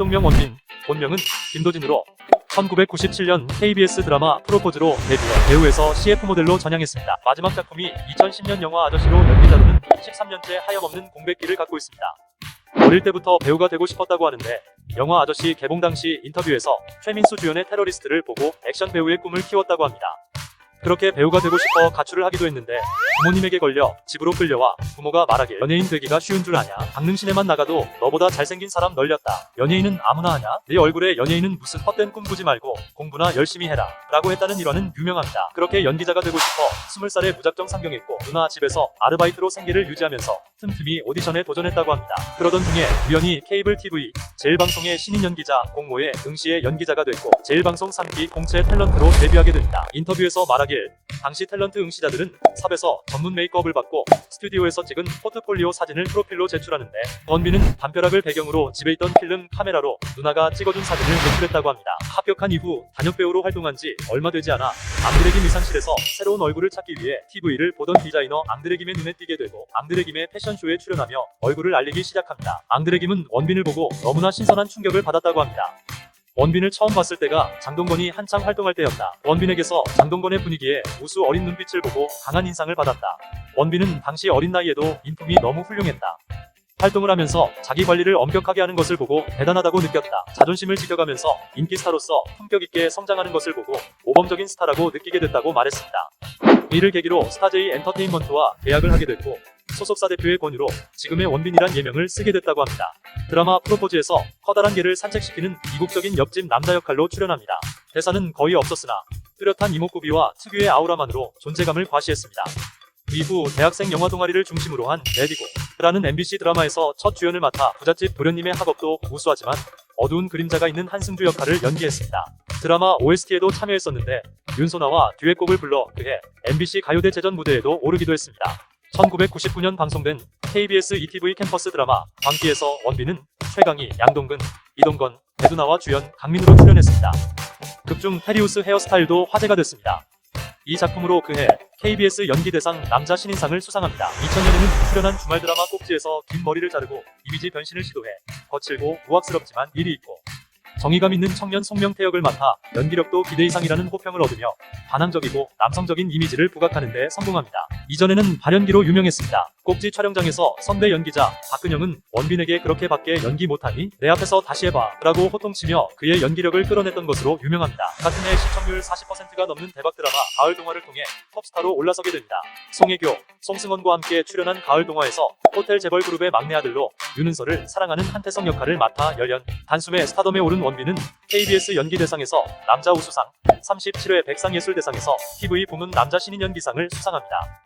동명 원빈, 본명은 김도진으로 1997년 KBS 드라마 프로포즈로 데뷔해 배우에서 CF 모델로 전향했습니다. 마지막 작품이 2010년 영화 아저씨로 연기자로는 13년째 하염없는 공백기를 갖고 있습니다. 어릴 때부터 배우가 되고 싶었다고 하는데 영화 아저씨 개봉 당시 인터뷰에서 최민수 주연의 테러리스트를 보고 액션 배우의 꿈을 키웠다고 합니다. 그렇게 배우가 되고 싶어 가출을 하기도 했는데 부모님에게 걸려 집으로 끌려와 부모가 말하길 연예인 되기가 쉬운 줄 아냐? 강릉시내만 나가도 너보다 잘생긴 사람 널렸다. 연예인은 아무나 하냐? 네 얼굴에 연예인은 무슨 헛된 꿈 꾸지 말고 공부나 열심히 해라 라고 했다는 일화는 유명합니다. 그렇게 연기자가 되고 싶어 20살에 무작정 상경했고 누나 집에서 아르바이트로 생계를 유지하면서 틈틈이 오디션에 도전했다고 합니다. 그러던 중에 우연히 케이블 TV 제일방송의 신인 연기자 공모에 응시에 연기자가 됐고 제일방송 3기 공채 탤런트로 데뷔하게 됩니다. 인터뷰에서 말하길 당시 탤런트 응시자들은 삽에서 전문 메이크업을 받고 스튜디오에서 찍은 포트폴리오 사진을 프로필로 제출하는데 원빈은 담벼락을 배경으로 집에 있던 필름 카메라로 누나가 찍어준 사진을 제출했다고 합니다. 합격한 이후 단역배우로 활동한 지 얼마 되지 않아 앙드레김 의상실에서 새로운 얼굴을 찾기 위해 TV를 보던 디자이너 앙드레김의 눈에 띄게 되고 앙드레김의 패션쇼에 출연하며 얼굴을 알리기 시작합니다. 앙드레김은 원빈을 보고 너무나 신선한 충격을 받았다고 합니다. 원빈을 처음 봤을 때가 장동건이 한참 활동할 때였다. 원빈에게서 장동건의 분위기에 우수 어린 눈빛을 보고 강한 인상을 받았다. 원빈은 당시 어린 나이에도 인품이 너무 훌륭했다. 활동을 하면서 자기 관리를 엄격하게 하는 것을 보고 대단하다고 느꼈다. 자존심을 지켜가면서 인기 스타로서 품격 있게 성장하는 것을 보고 모범적인 스타라고 느끼게 됐다고 말했습니다. 이를 계기로 스타제이 엔터테인먼트와 계약을 하게 됐고 소속사 대표의 권유로 지금의 원빈이란 예명을 쓰게 됐다고 합니다. 드라마 프로포즈에서 커다란 개를 산책시키는 이국적인 옆집 남자 역할로 출연합니다. 대사는 거의 없었으나 뚜렷한 이목구비와 특유의 아우라만으로 존재감을 과시했습니다. 이후 대학생 영화 동아리를 중심으로 한 레디고라는 MBC 드라마에서 첫 주연을 맡아 부잣집 도련님의 학업도 우수하지만 어두운 그림자가 있는 한승주 역할을 연기했습니다. 드라마 OST에도 참여했었는데 윤소나와 듀엣곡을 불러 그해 MBC 가요대제전 무대에도 오르기도 했습니다. 1999년 방송된 KBS ETV 캠퍼스 드라마 광기에서 원빈은 최강희, 양동근, 이동건, 배두나와 주연 강민으로 출연했습니다. 극중 페리우스 헤어스타일도 화제가 됐습니다. 이 작품으로 그해 KBS 연기대상 남자 신인상을 수상합니다. 2000년에는 출연한 주말 드라마 꼭지에서 긴 머리를 자르고 이미지 변신을 시도해 거칠고 우악스럽지만 일이 있고 정의감 있는 청년 송명태 역을 맡아 연기력도 기대 이상이라는 호평을 얻으며 반항적이고 남성적인 이미지를 부각하는 데 성공합니다. 이전에는 발연기로 유명했습니다. 꼭지 촬영장에서 선배 연기자 박근영은 원빈에게 그렇게 밖에 연기 못하니 내 앞에서 다시 해봐 라고 호통치며 그의 연기력을 끌어냈던 것으로 유명합니다. 같은 해 시청률 40%가 넘는 대박 드라마 가을 동화를 통해 톱스타로 올라서게 됩니다. 송혜교, 송승헌과 함께 출연한 가을 동화에서 호텔 재벌 그룹의 막내 아들로 윤은서를 사랑하는 한태성 역할을 맡아 열연 단숨에 스타덤에 오른 원빈은 KBS 연기대상에서 남자 우수상, 37회 백상예술대상에서 TV 부문 남자 신인 연기상을 수상합니다.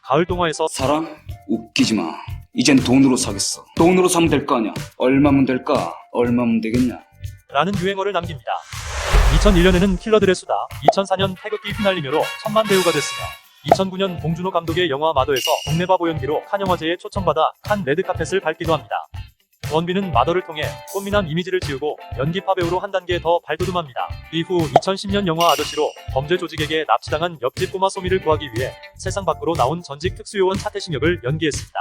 가을 동화에서 사랑? 웃기지 마. 이젠 돈으로 사겠어. 돈으로 사면 될 거 아냐. 얼마면 될까? 얼마면 되겠냐. 라는 유행어를 남깁니다. 2001년에는 킬러들의 수다, 2004년 태극기 휘날리며로 천만 배우가 됐으며 2009년 봉준호 감독의 영화 마더에서 동네 바보 연기로 칸 영화제에 초청받아 칸 레드카펫을 밟기도 합니다. 원빈은 마더를 통해 꽃미남 이미지를 지우고 연기파 배우로 한 단계 더 발돋움합니다. 이후 2010년 영화 아저씨로 범죄 조직에게 납치당한 옆집 꼬마 소미를 구하기 위해 세상 밖으로 나온 전직 특수요원 차태식 역을 연기했습니다.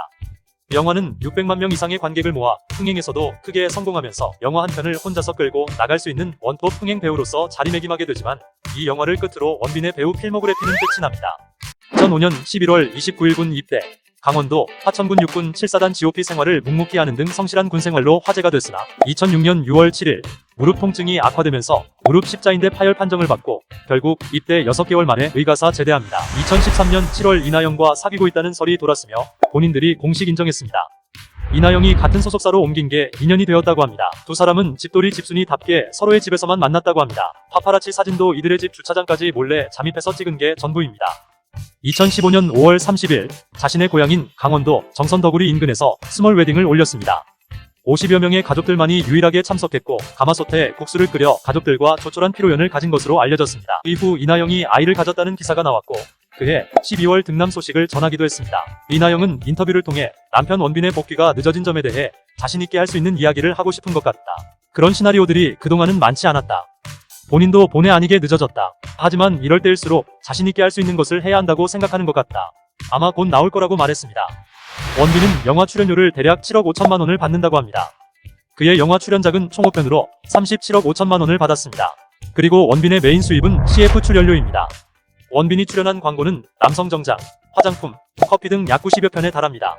영화는 600만 명 이상의 관객을 모아 흥행에서도 크게 성공하면서 영화 한 편을 혼자서 끌고 나갈 수 있는 원톱 흥행 배우로서 자리매김하게 되지만 이 영화를 끝으로 원빈의 배우 필모그래피는 끝이 납니다. 2005년 11월 29일군 입대 강원도 화천군 육군 7사단 GOP 생활을 묵묵히 하는 등 성실한 군 생활로 화제가 됐으나 2006년 6월 7일 무릎 통증이 악화되면서 무릎 십자인대 파열 판정을 받고 결국 입대 6개월 만에 의가사 제대합니다. 2013년 7월 이나영과 사귀고 있다는 설이 돌았으며 본인들이 공식 인정했습니다. 이나영이 같은 소속사로 옮긴 게 2년이 되었다고 합니다. 두 사람은 집돌이 집순이답게 서로의 집에서만 만났다고 합니다. 파파라치 사진도 이들의 집 주차장까지 몰래 잠입해서 찍은 게 전부입니다. 2015년 5월 30일 자신의 고향인 강원도 정선더구리 인근에서 스몰 웨딩을 올렸습니다. 50여 명의 가족들만이 유일하게 참석했고 가마솥에 국수를 끓여 가족들과 조촐한 피로연을 가진 것으로 알려졌습니다. 이후 이나영이 아이를 가졌다는 기사가 나왔고 그해 12월 등남 소식을 전하기도 했습니다. 이나영은 인터뷰를 통해 남편 원빈의 복귀가 늦어진 점에 대해 자신있게 할 수 있는 이야기를 하고 싶은 것 같다. 그런 시나리오들이 그동안은 많지 않았다. 본인도 본의 아니게 늦어졌다. 하지만 이럴 때일수록 자신있게 할 수 있는 것을 해야 한다고 생각하는 것 같다. 아마 곧 나올 거라고 말했습니다. 원빈은 영화 출연료를 대략 7억 5천만 원을 받는다고 합니다. 그의 영화 출연작은 총 5편으로 37억 5천만 원을 받았습니다. 그리고 원빈의 메인 수입은 CF 출연료입니다. 원빈이 출연한 광고는 남성 정장, 화장품, 커피 등 약 90여 편에 달합니다.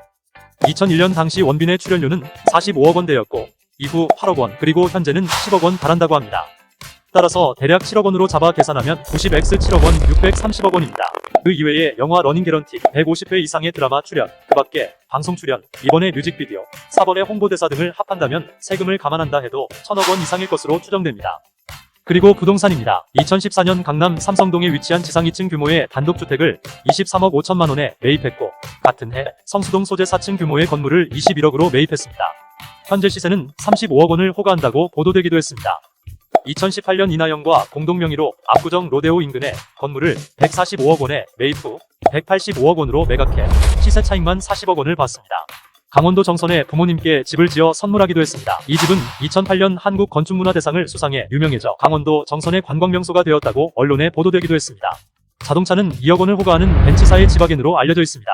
2001년 당시 원빈의 출연료는 45억 원대였고 이후 8억 원 그리고 현재는 10억 원 달한다고 합니다. 따라서 대략 7억 원으로 잡아 계산하면 90x 7억 원 630억 원입니다. 그 이외에 영화 러닝 개런티 150회 이상의 드라마 출연, 그 밖에 방송 출연, 이번의 뮤직비디오, 4번의 홍보대사 등을 합한다면 세금을 감안한다 해도 1000억 원 이상일 것으로 추정됩니다. 그리고 부동산입니다. 2014년 강남 삼성동에 위치한 지상 2층 규모의 단독주택을 23억 5천만 원에 매입했고 같은 해 성수동 소재 4층 규모의 건물을 21억으로 매입했습니다. 현재 시세는 35억 원을 호가한다고 보도되기도 했습니다. 2018년 이나영과 공동명의로 압구정 로데오 인근에 건물을 145억 원에 매입 후 185억 원으로 매각해 시세 차익만 40억 원을 받습니다. 강원도 정선에 부모님께 집을 지어 선물하기도 했습니다. 이 집은 2008년 한국건축문화대상을 수상해 유명해져 강원도 정선의 관광명소가 되었다고 언론에 보도되기도 했습니다. 자동차는 2억 원을 호가하는 벤츠사의 지바겐으로 알려져 있습니다.